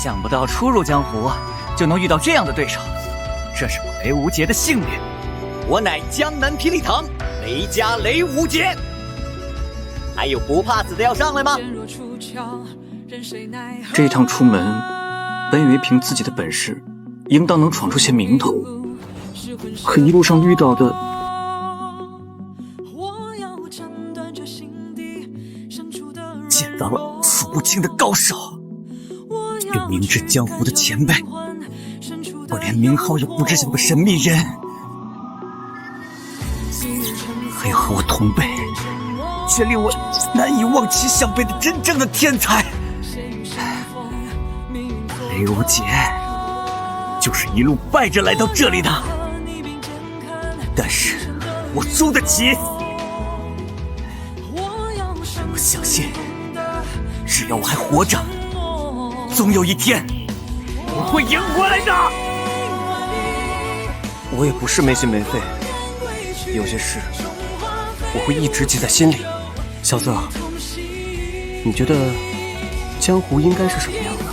想不到初入江湖就能遇到这样的对手，这是我雷无杰的幸运。我乃江南霹雳堂雷家雷无杰。还有不怕死的要上来吗？这一趟出门，本以为凭自己的本事，应当能闯出些名头，可一路上遇到的，见到了数不清的高手，有明治江湖的前辈，我连名号也不知晓的神秘人，还有和我同辈却令我难以望其项背的真正的天才。雷无杰就是一路败着来到这里的，但是我输得起。我相信只要我还活着，总有一天我会赢回来的。我也不是没心没肺，有些事我会一直记在心里。小泽，你觉得江湖应该是什么样的？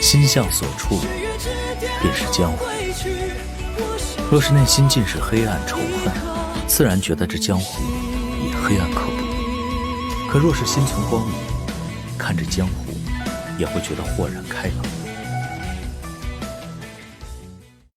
心向所处，便是江湖。若是内心尽是黑暗仇恨，自然觉得这江湖也黑暗可怖；可若是心存光明，看着江湖，也会觉得豁然开朗。